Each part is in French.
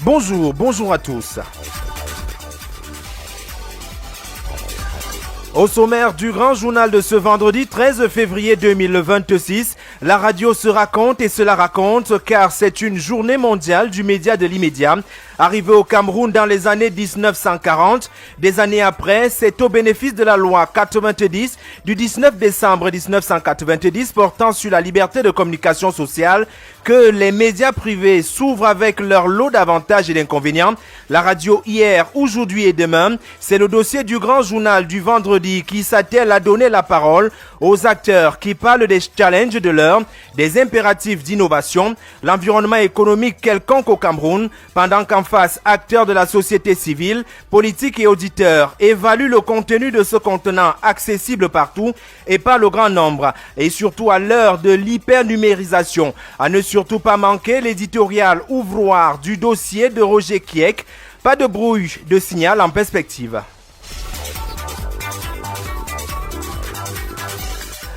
Bonjour à tous. Au sommaire du grand journal de ce vendredi 13 février 2026, la radio se raconte et se la raconte car c'est une journée mondiale du média de l'immédiat. Arrivé au Cameroun dans les années 1940, des années après, c'est au bénéfice de la loi 90 du 19 décembre 1990 portant sur la liberté de communication sociale que les médias privés s'ouvrent avec leur lot d'avantages et d'inconvénients. La radio hier, aujourd'hui et demain, c'est le dossier du grand journal du vendredi qui s'attelle à donner la parole aux acteurs qui parlent des challenges de l'heure, des impératifs d'innovation, l'environnement économique quelconque au Cameroun, pendant qu'en face, acteurs de la société civile, politiques et auditeurs évaluent le contenu de ce contenant accessible partout et par le grand nombre, et surtout à l'heure de l'hypernumérisation. À ne surtout pas manquer l'éditorial ouvroir du dossier de Roger Kiek. Pas de brouille de signal en perspective.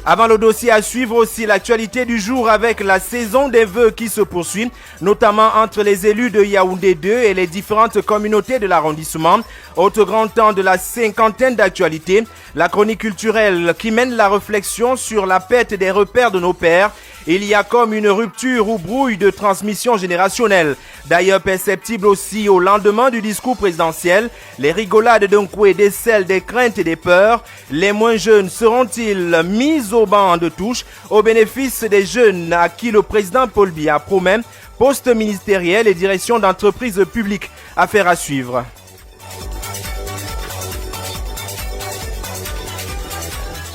Avant le dossier, à suivre aussi l'actualité du jour avec la saison des vœux qui se poursuit, notamment entre les élus de Yaoundé 2 et les différentes communautés de l'arrondissement. Autre grand temps de la cinquantaine d'actualités, la chronique culturelle qui mène la réflexion sur la perte des repères de nos pères. Il y a comme une rupture ou brouille de transmission générationnelle. D'ailleurs perceptible aussi au lendemain du discours présidentiel, les rigolades d'un coup et des selles, des craintes et des peurs. Les moins jeunes seront-ils mis au banc de touche au bénéfice des jeunes à qui le président Paul Biya promet poste ministériel et direction d'entreprises publiques? Affaire à suivre.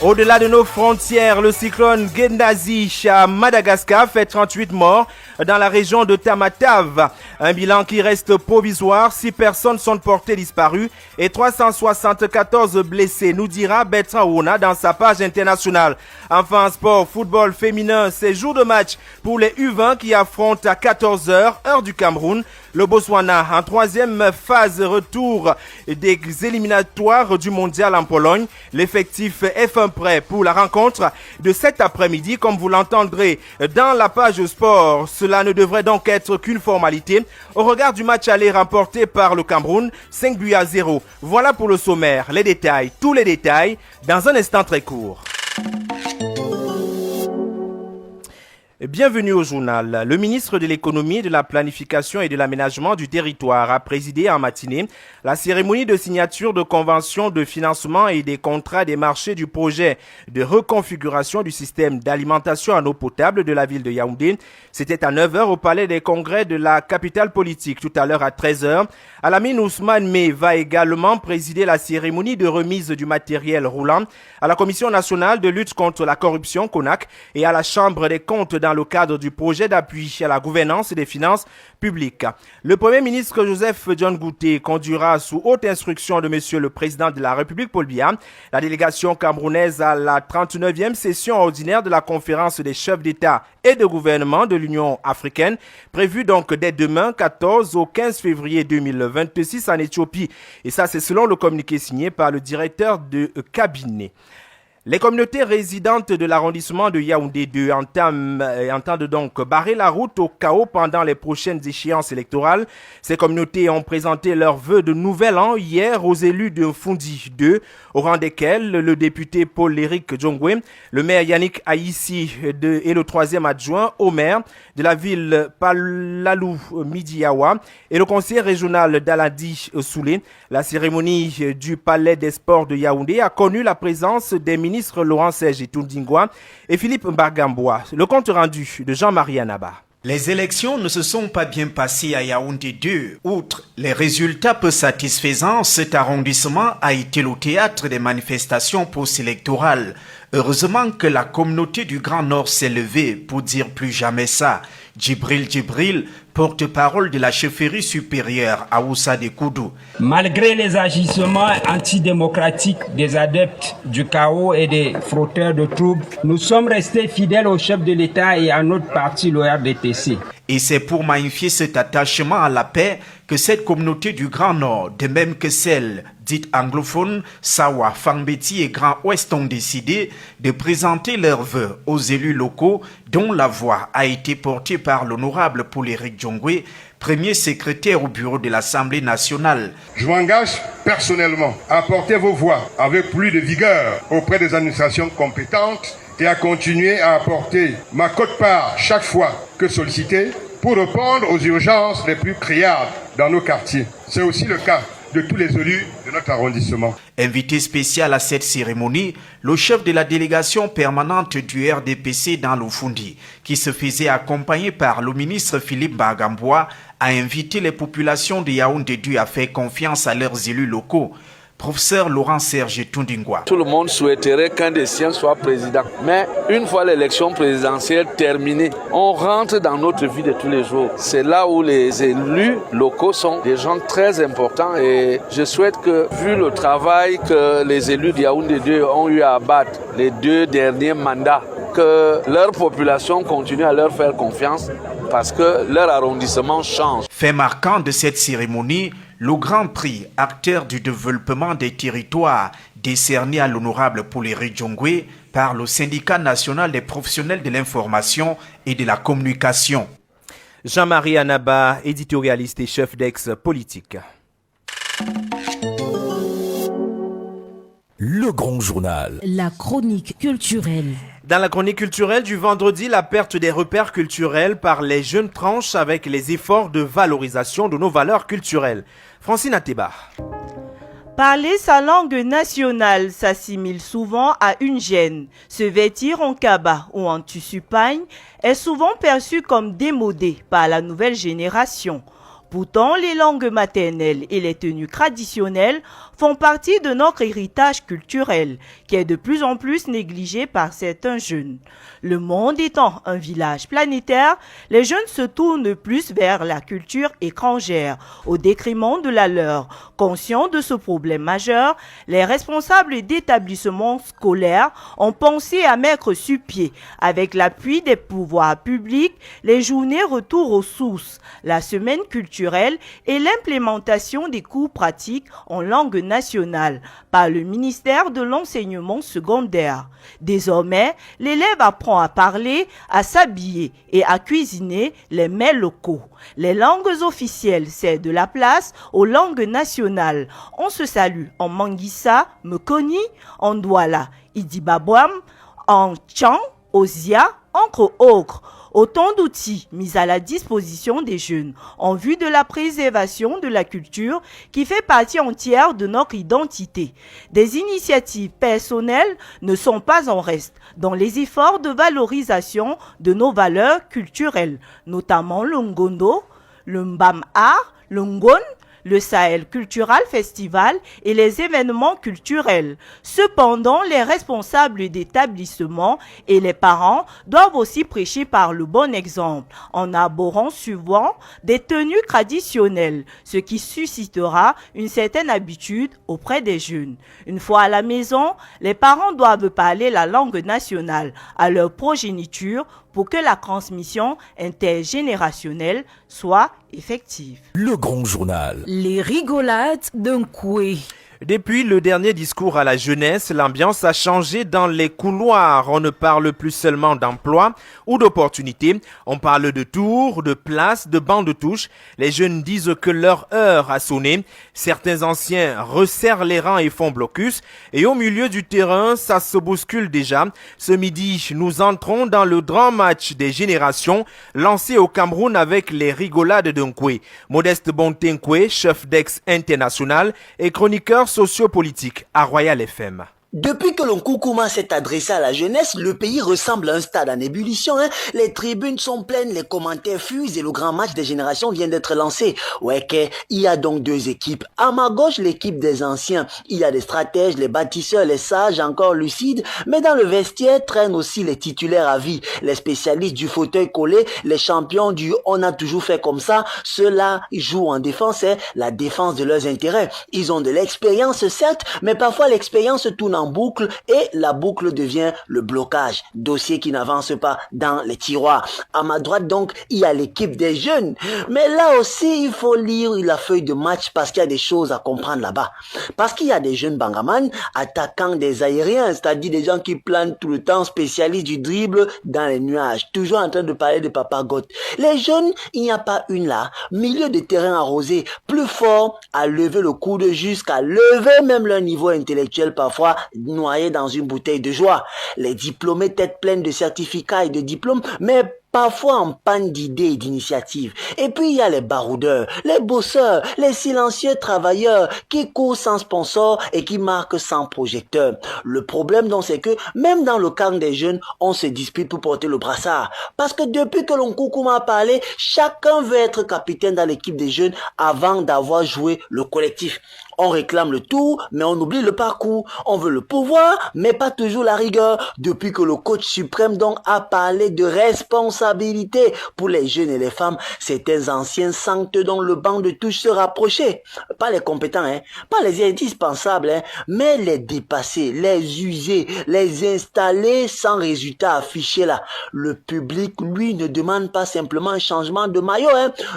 Au-delà de nos frontières, le cyclone Gendazi à Madagascar fait 38 morts dans la région de Tamatave. Un bilan qui reste provisoire. 6 personnes sont portées disparues et 374 blessés, nous dira Bertrand Ouna dans sa page internationale. Enfin, sport, football féminin, c'est jour de match pour les U20 qui affrontent à 14h, heure du Cameroun, le Botswana en troisième phase retour des éliminatoires du mondial en Pologne. L'effectif est fin prêt pour la rencontre de cet après-midi, comme vous l'entendrez dans la page sport. Cela ne devrait donc être qu'une formalité au regard du match aller remporté par le Cameroun, 5-0. Voilà pour le sommaire, les détails, tous les détails, dans un instant très court. Bienvenue au journal. Le ministre de l'économie, de la planification et de l'aménagement du territoire a présidé en matinée la cérémonie de signature de conventions de financement et des contrats des marchés du projet de reconfiguration du système d'alimentation en eau potable de la ville de Yaoundé. C'était à 9h au palais des congrès de la capitale politique. Tout à l'heure à 13h, Alamine Ousmane May va également présider la cérémonie de remise du matériel roulant à la Commission nationale de lutte contre la corruption CONAC et à la Chambre des comptes dans le cadre du projet d'appui à la gouvernance des finances publiques. Le Premier ministre Joseph John Gouté conduira sous haute instruction de Monsieur le Président de la République Paul Biya la délégation camerounaise à la 39e session ordinaire de la conférence des chefs d'État et de gouvernement de l'Union africaine, prévue donc dès demain 14 au 15 février 2026 en Éthiopie. Et ça, c'est selon le communiqué signé par le directeur de cabinet. Les communautés résidentes de l'arrondissement de Yaoundé 2 entendent donc barrer la route au chaos pendant les prochaines échéances électorales. Ces communautés ont présenté leurs vœux de nouvel an hier aux élus de Fundi 2, au rang desquels le député Paul-Éric Djongwe, le maire Yannick Aïssi et le troisième adjoint au maire de la ville Palalou Midiawa et le conseiller régional d'Aladi Soulé. La cérémonie du palais des sports de Yaoundé a connu la présence des ministres Laurent Serge Toundingwa et Philippe Mbargambois. Le compte rendu de Jean-Marie Anaba. Les élections ne se sont pas bien passées à Yaoundé 2. Outre les résultats peu satisfaisants, cet arrondissement a été le théâtre des manifestations post-électorales. Heureusement que la communauté du Grand Nord s'est levée pour dire plus jamais ça. Djibril, porte-parole de la chefferie supérieure à Oussa de Koudou. Malgré les agissements antidémocratiques des adeptes du chaos et des frotteurs de troubles, nous sommes restés fidèles au chef de l'État et à notre parti, le RDTC. Et c'est pour magnifier cet attachement à la paix que cette communauté du Grand Nord, de même que celle dite anglophone, Sawa, Fangbeti et Grand Ouest ont décidé de présenter leurs vœux aux élus locaux dont la voix a été portée par l'honorable Paul-Éric Djongwe, premier secrétaire au bureau de l'Assemblée nationale. Je m'engage personnellement à porter vos voix avec plus de vigueur auprès des administrations compétentes et à continuer à apporter ma quote-part chaque fois que sollicité pour répondre aux urgences les plus criardes dans nos quartiers. C'est aussi le cas de tous les élus de notre arrondissement. Invité spécial à cette cérémonie, le chef de la délégation permanente du RDPC dans l'Ufundi, qui se faisait accompagner par le ministre Philippe Bagamboua, a invité les populations de Yaoundé 2 à faire confiance à leurs élus locaux. Professeur Laurent Serge Tundingwa. Tout le monde souhaiterait qu'un des siens soit président. Mais une fois l'élection présidentielle terminée, on rentre dans notre vie de tous les jours. C'est là où les élus locaux sont des gens très importants et je souhaite que, vu le travail que les élus de Yaoundé 2 ont eu à abattre les 2 derniers mandats, que leur population continue à leur faire confiance parce que leur arrondissement change. Fait marquant de cette cérémonie, le Grand Prix acteur du développement des territoires décerné à l'honorable Pauleri Djongwe par le syndicat national des professionnels de l'information et de la communication. Jean-Marie Anaba, éditorialiste et chef d'ex-politique. Le Grand Journal. La chronique culturelle. Dans la chronique culturelle du vendredi, la perte des repères culturels par les jeunes tranches avec les efforts de valorisation de nos valeurs culturelles. Francine Ateba. Parler sa langue nationale s'assimile souvent à une gêne. Se vêtir en kaba ou en tissu-pagne est souvent perçu comme démodé par la nouvelle génération. Pourtant, les langues maternelles et les tenues traditionnelles font partie de notre héritage culturel, qui est de plus en plus négligé par certains jeunes. Le monde étant un village planétaire, les jeunes se tournent plus vers la culture étrangère, au détriment de la leur. Conscients de ce problème majeur, les responsables d'établissements scolaires ont pensé à mettre sur pied, avec l'appui des pouvoirs publics, les journées retour aux sources, la semaine culturelle et l'implémentation des cours pratiques en langue nationale par le ministère de l'enseignement secondaire. Désormais, l'élève apprend à parler, à s'habiller et à cuisiner les mets locaux. Les langues officielles cèdent de la place aux langues nationales. On se salue en Manguissa, Mekoni, en Douala, Idibabouam, en Tchang, Ozia, entre autres. Autant d'outils mis à la disposition des jeunes en vue de la préservation de la culture qui fait partie entière de notre identité. Des initiatives personnelles ne sont pas en reste dans les efforts de valorisation de nos valeurs culturelles, notamment le Ngondo, le Mbam Art, le Ngon, le Sahel Cultural Festival et les événements culturels. Cependant, les responsables d'établissements et les parents doivent aussi prêcher par le bon exemple, en abhorrant souvent des tenues traditionnelles, ce qui suscitera une certaine habitude auprès des jeunes. Une fois à la maison, les parents doivent parler la langue nationale à leur progéniture pour que la transmission intergénérationnelle soit effective. Le Grand Journal. Les rigolades d'un coué. Depuis le dernier discours à la jeunesse, l'ambiance a changé dans les couloirs. On ne parle plus seulement d'emploi ou d'opportunités. On parle de tours, de places, de bancs de touche. Les jeunes disent que leur heure a sonné. Certains anciens resserrent les rangs et font blocus. Et au milieu du terrain, ça se bouscule déjà. Ce midi, nous entrons dans le grand match des générations lancé au Cameroun avec les rigolades d'Unkwe. Modeste Bontenkwe, chef d'ex-international et chroniqueur sociopolitique à Royal FM. Depuis que l'Onkoukouma s'est adressé à la jeunesse, le pays ressemble à un stade en ébullition. Les tribunes sont pleines, les commentaires fusent et le grand match des générations vient d'être lancé. Il y a donc 2 équipes. À ma gauche, l'équipe des anciens. Il y a des stratèges, les bâtisseurs, les sages, encore lucides. Mais dans le vestiaire traînent aussi les titulaires à vie, les spécialistes du fauteuil collé, les champions du « on a toujours fait comme ça ». Ceux-là jouent en défense, la défense de leurs intérêts. Ils ont de l'expérience, certes, mais parfois l'expérience tourne en boucle et la boucle devient le blocage. Dossier qui n'avance pas dans les tiroirs. À ma droite donc, il y a l'équipe des jeunes. Mais là aussi, il faut lire la feuille de match parce qu'il y a des choses à comprendre là-bas. Parce qu'il y a des jeunes bangaman attaquant des aériens, c'est-à-dire des gens qui planent tout le temps, spécialistes du dribble dans les nuages, toujours en train de parler de Papa Goth. Les jeunes, il n'y a pas une là, milieu de terrain arrosé, plus fort à lever le coude jusqu'à lever même leur niveau intellectuel parfois noyé dans une bouteille de joie. Les diplômés tête pleine de certificats et de diplômes, mais parfois en panne d'idées et d'initiatives. Et puis il y a les baroudeurs, les bosseurs, les silencieux travailleurs qui courent sans sponsor et qui marquent sans projecteur. Le problème donc c'est que même dans le camp des jeunes, on se dispute pour porter le brassard. Parce que depuis que l'Onkoukouma a parlé, chacun veut être capitaine dans l'équipe des jeunes avant d'avoir joué le collectif. On réclame le tout, mais on oublie le parcours. On veut le pouvoir, mais pas toujours la rigueur. Depuis que le coach suprême donc a parlé de responsabilité pour les jeunes et les femmes, certains anciens sentent donc le banc de touche se rapprocher. Pas les compétents, pas les indispensables, mais les dépassés, les usés, les installés sans résultat affiché là. Le public, lui, ne demande pas simplement un changement de maillot.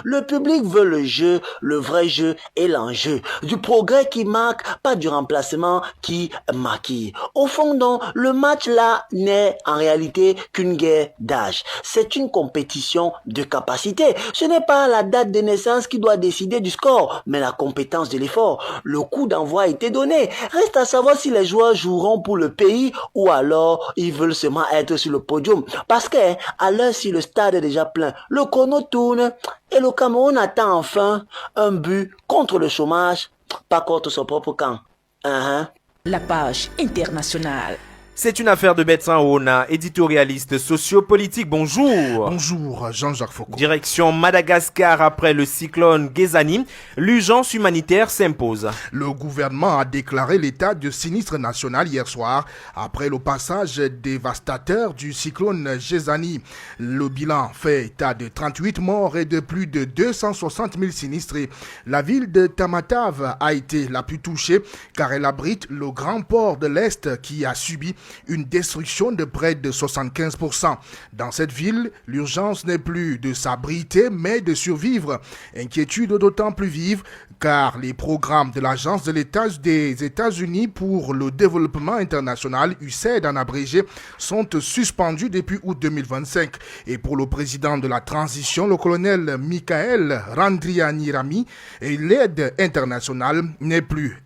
Le public veut le jeu, le vrai jeu et l'enjeu. Du progrès qui marque, pas du remplacement qui maquille. Au fond donc, le match là n'est en réalité qu'une guerre d'âge. C'est une compétition de capacité. Ce n'est pas la date de naissance qui doit décider du score, mais la compétence de l'effort. Le coup d'envoi a été donné. Reste à savoir si les joueurs joueront pour le pays ou alors ils veulent seulement être sur le podium. Parce que à l'heure si le stade est déjà plein, le chrono tourne et le Cameroun attend enfin un but contre le chômage, pas contre son propre camp. La page internationale. C'est une affaire de médecin Ona, éditorialiste sociopolitique. Bonjour. Bonjour, Jean-Jacques Foucault. Direction Madagascar après le cyclone Gezani. L'urgence humanitaire s'impose. Le gouvernement a déclaré l'état de sinistre national hier soir après le passage dévastateur du cyclone Gezani. Le bilan fait état de 38 morts et de plus de 260 000 sinistrés. La ville de Tamatave a été la plus touchée car elle abrite le grand port de l'Est qui a subi une destruction de près de 75%. Dans cette ville, l'urgence n'est plus de s'abriter, mais de survivre. Inquiétude d'autant plus vive car les programmes de l'Agence de l'État des États-Unis pour le développement international, USAID en abrégé, sont suspendus depuis août 2025. Et pour le président de la transition, le colonel Michael Randrianirami, l'aide internationale n'est plus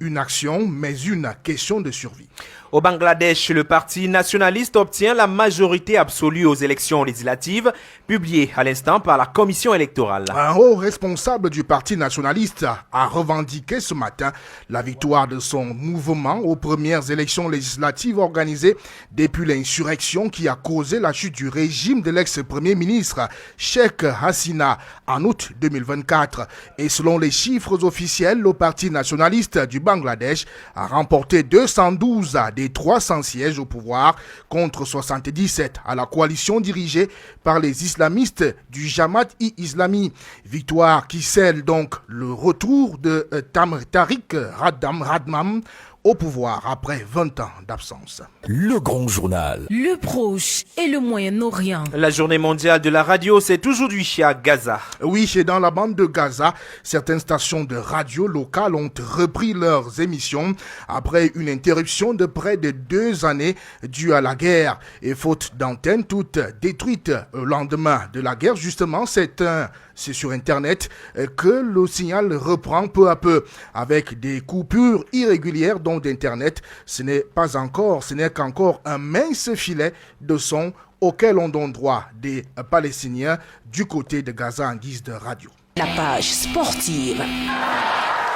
une action, mais une question de survie. Au Bangladesh, le parti nationaliste obtient la majorité absolue aux élections législatives, publiées à l'instant par la commission électorale. Un haut responsable du parti nationaliste a revendiqué ce matin la victoire de son mouvement aux premières élections législatives organisées depuis l'insurrection qui a causé la chute du régime de l'ex-premier ministre Sheikh Hasina en août 2024. Et selon les chiffres officiels, le parti nationaliste du Bangladesh a remporté 212 des 300 sièges au pouvoir contre 77 à la coalition dirigée par les islamistes du Jamaat-i-Islami. Victoire qui scelle donc le retour de Tariq Radham au pouvoir après 20 ans d'absence. Le grand journal. Le Proche et le Moyen-Orient. La journée mondiale de la radio, c'est aujourd'hui à Gaza. Oui, c'est dans la bande de Gaza. Certaines stations de radio locales ont repris leurs émissions après une interruption de près de 2 années due à la guerre. Et faute d'antennes toutes détruites au lendemain de la guerre, justement, c'est sur Internet que le signal reprend peu à peu avec des coupures irrégulières d'Internet. Ce n'est qu'encore un mince filet de son auquel on donne droit des Palestiniens du côté de Gaza en guise de radio. La page sportive.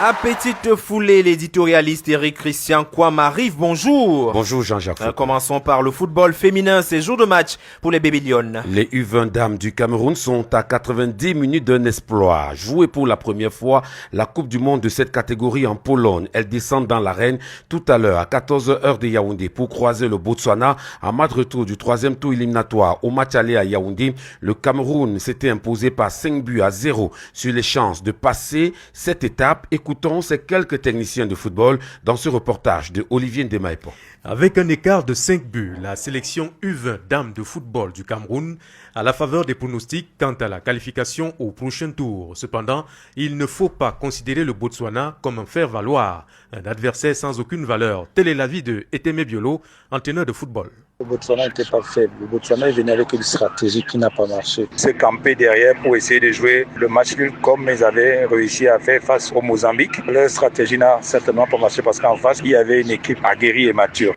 À petite foulée, l'éditorialiste Eric Christian Kwame arrive. Bonjour. Bonjour Jean-Jacques. Commençons par le football féminin. C'est jour de match pour les Baby Lions. Les U20 dames du Cameroun sont à 90 minutes d'un exploit. Jouer pour la première fois la Coupe du Monde de cette catégorie en Pologne. Elles descendent dans l'arène tout à l'heure à 14h de Yaoundé pour croiser le Botswana en match retour du 3e tour éliminatoire. Au match aller à Yaoundé, le Cameroun s'était imposé par 5 buts à 0 sur les chances de passer cette étape. Et Écoutons ces quelques techniciens de football dans ce reportage de Olivier Ndemaepo. Avec un écart de 5 buts, la sélection U20 dames de football du Cameroun a la faveur des pronostics quant à la qualification au prochain tour. Cependant, il ne faut pas considérer le Botswana comme un faire-valoir, un adversaire sans aucune valeur. Tel est l'avis de Eteme Biolo, entraîneur de football. Le Botswana n'était pas faible. Le Botswana est venu avec une stratégie qui n'a pas marché. Il s'est campé derrière pour essayer de jouer le match nul comme ils avaient réussi à faire face au Mozambique. Leur stratégie n'a certainement pas marché parce qu'en face, il y avait une équipe aguerrie et mature.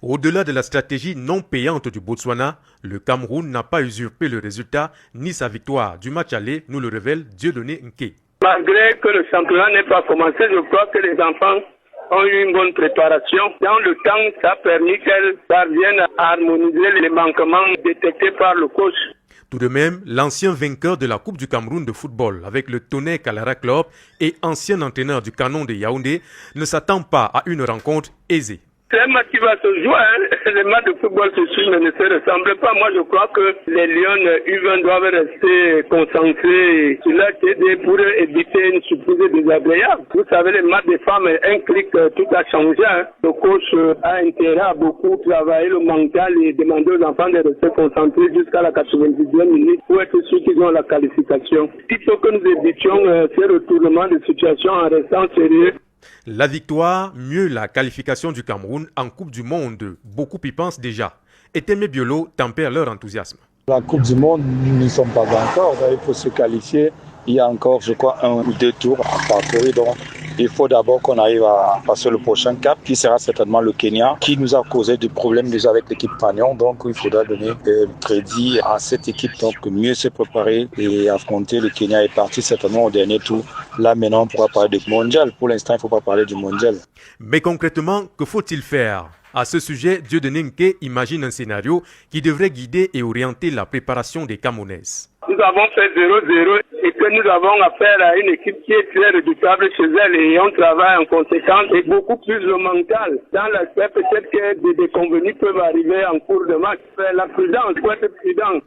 Au-delà de la stratégie non payante du Botswana, le Cameroun n'a pas usurpé le résultat ni sa victoire du match aller, nous le révèle Dieudonné Nké. Malgré que le championnat n'ait pas commencé, je crois que les enfants ont eu une bonne préparation. Dans le temps, ça a permis qu'elles parviennent à harmoniser les manquements détectés par le coach. Tout de même, l'ancien vainqueur de la Coupe du Cameroun de football avec le Tonnerre Kalara Club et ancien entraîneur du Canon de Yaoundé ne s'attend pas à une rencontre aisée. C'est un match qui va se jouer. Les matchs de football se suivent mais ne se ressemblent pas. Moi, je crois que les Lions U20 doivent rester concentrés sur leur TD pour éviter une surprise désagréable. Vous savez, les matchs des femmes, un clic, tout a changé. Le coach a intérêt à beaucoup travailler le mental et demander aux enfants de rester concentrés jusqu'à la 90e minute pour être sûr qu'ils ont la qualification. Il faut que nous évitions ces retournements de situation en restant sérieux. La victoire, mieux la qualification du Cameroun en Coupe du Monde. Beaucoup y pensent déjà. Eteme Biolo tempère leur enthousiasme. La Coupe du Monde, nous n'y sommes pas encore. Il faut se qualifier. Il y a encore, je crois, 1 ou 2 tours à parcourir. Donc, il faut d'abord qu'on arrive à passer le prochain cap, qui sera certainement le Kenya, qui nous a causé des problèmes déjà avec l'équipe Pagnon. Donc, il faudra donner le crédit à cette équipe. Donc, mieux se préparer et affronter le Kenya est parti certainement au dernier tour. Là, maintenant, on pourra parler du mondial. Pour l'instant, il ne faut pas parler du mondial. Mais concrètement, que faut-il faire ? À ce sujet, Dieudonné Nké imagine un scénario qui devrait guider et orienter la préparation des Camerounaises. Nous avons fait 0-0 et que nous avons affaire à une équipe qui est très redoutable chez elle et on travaille en conséquence et beaucoup plus le mental. Dans l'aspect peut-être que des déconvenus peuvent arriver en cours de match. La prudence, il faut être prudent.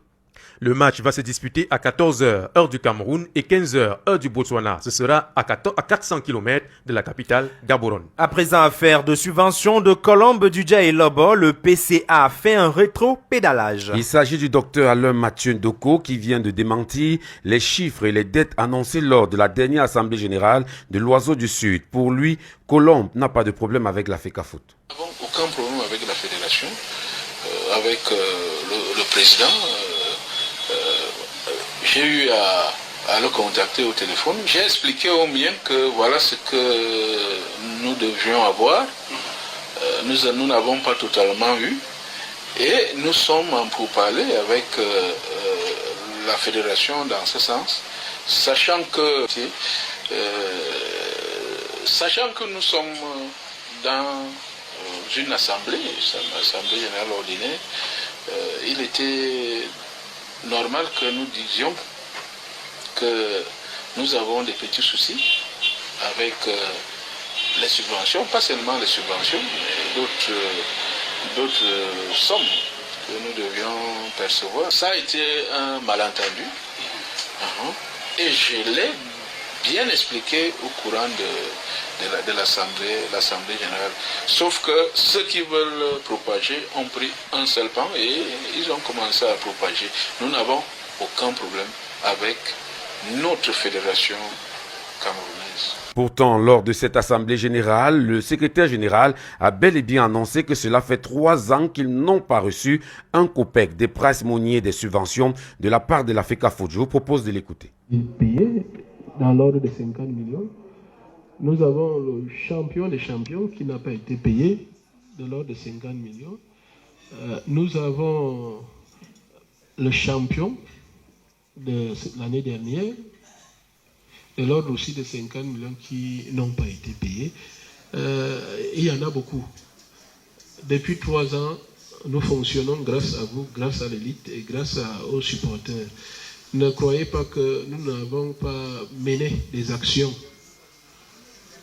Le match va se disputer à 14h, heure du Cameroun, et 15h, heure du Botswana. Ce sera à 400 km de la capitale, Gaborone. À présent, affaire de subvention de Colombe Dudja et Lobo, le PCA fait un rétro-pédalage. Il s'agit du docteur Alain Mathieu Ndoko qui vient de démentir les chiffres et les dettes annoncées lors de la dernière Assemblée générale de l'Oiseau du Sud. Pour lui, Colombe n'a pas de problème avec la FECAFOOT. Nous n'avons aucun problème avec la fédération, avec le président. J'ai eu à le contacter au téléphone. J'ai expliqué au mien que voilà ce que nous devions avoir. Nous n'avons pas totalement eu. Et nous sommes en pourparlers avec la fédération dans ce sens, sachant que nous sommes dans une assemblée générale ordinaire, il était normal que nous disions que nous avons des petits soucis avec les subventions, pas seulement les subventions, mais d'autres sommes que nous devions percevoir. Ça a été un malentendu et je l'ai bien expliqué au courant de l'Assemblée générale. Sauf que ceux qui veulent propager ont pris un seul pan et ils ont commencé à propager. Nous n'avons aucun problème avec notre fédération camerounaise. Pourtant, lors de cette assemblée générale, le secrétaire général a bel et bien annoncé que cela fait 3 ans qu'ils n'ont pas reçu un copec, des price money, des subventions de la part de la FECAFOOT. Je vous propose de l'écouter. Payé dans l'ordre de 50 millions. Nous avons le champion des champions qui n'a pas été payé de l'ordre de 50 millions. Nous avons le champion de l'année dernière de l'ordre aussi de 50 millions qui n'ont pas été payés. Il y en a beaucoup. Depuis 3 ans, nous fonctionnons grâce à vous, grâce à l'élite et grâce aux supporters. Ne croyez pas que nous n'avons pas mené des actions.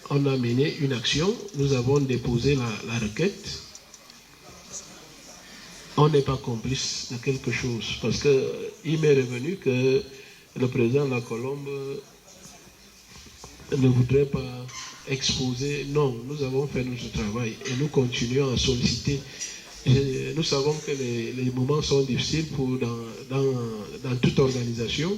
On a mené une action, nous avons déposé la requête. On n'est pas complice de quelque chose parce qu'il m'est revenu que le président de la Colombe ne voudrait pas exposés. Non, nous avons fait notre travail et nous continuons à solliciter. Nous savons que les moments sont difficiles dans toute organisation.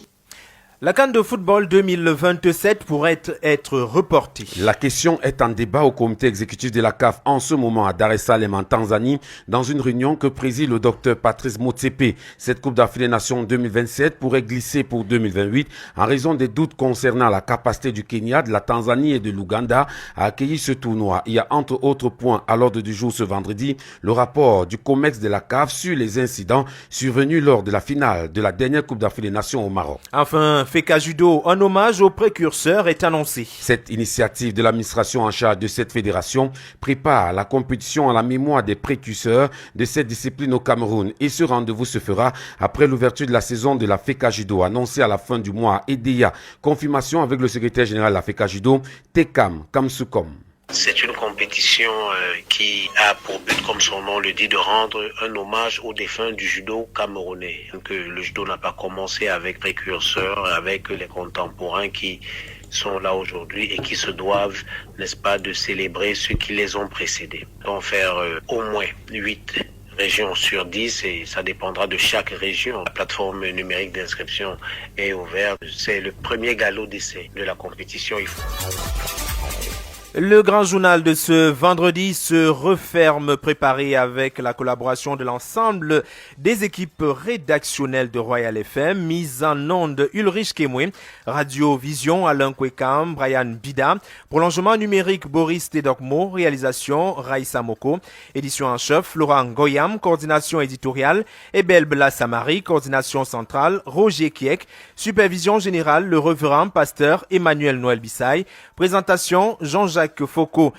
La CAN de football 2027 pourrait être reportée. La question est en débat au comité exécutif de la CAF en ce moment à Dar es Salaam en Tanzanie, dans une réunion que préside le docteur Patrice Motsepe. Cette Coupe d'Afrique des Nations 2027 pourrait glisser pour 2028 en raison des doutes concernant la capacité du Kenya, de la Tanzanie et de l'Ouganda à accueillir ce tournoi. Il y a entre autres points à l'ordre du jour ce vendredi le rapport du COMEX de la CAF sur les incidents survenus lors de la finale de la dernière Coupe d'Afrique des Nations au Maroc. Enfin, FECA Judo, un hommage aux précurseurs est annoncé. Cette initiative de l'administration en charge de cette fédération prépare la compétition à la mémoire des précurseurs de cette discipline au Cameroun. Et ce rendez-vous se fera après l'ouverture de la saison de la FECA Judo, annoncée à la fin du mois à Edea. Confirmation avec le secrétaire général de la FECA Judo, Tekam Kamsukom. C'est une compétition qui a pour but, comme son nom le dit, de rendre un hommage aux défunts du judo camerounais. Que le judo n'a pas commencé avec précurseurs, avec les contemporains qui sont là aujourd'hui et qui se doivent, n'est-ce pas, de célébrer ceux qui les ont précédés. On va faire au moins 8 régions sur 10 et ça dépendra de chaque région. La plateforme numérique d'inscription est ouverte. C'est le premier galop d'essai de la compétition. Le grand journal de ce vendredi se referme, préparé avec la collaboration de l'ensemble des équipes rédactionnelles de Royal FM, mise en onde Ulrich Kemwe, Radio Vision Alain Kwekam, Brian Bida, prolongement numérique Boris Tedokmo, réalisation Raïssa Moko, édition en chef Laurent Goyam, coordination éditoriale Ebel Bla Samari, coordination centrale Roger Kiek, supervision générale le révérend pasteur Emmanuel Noël Bissaï, présentation Jean-Jacques Foucault.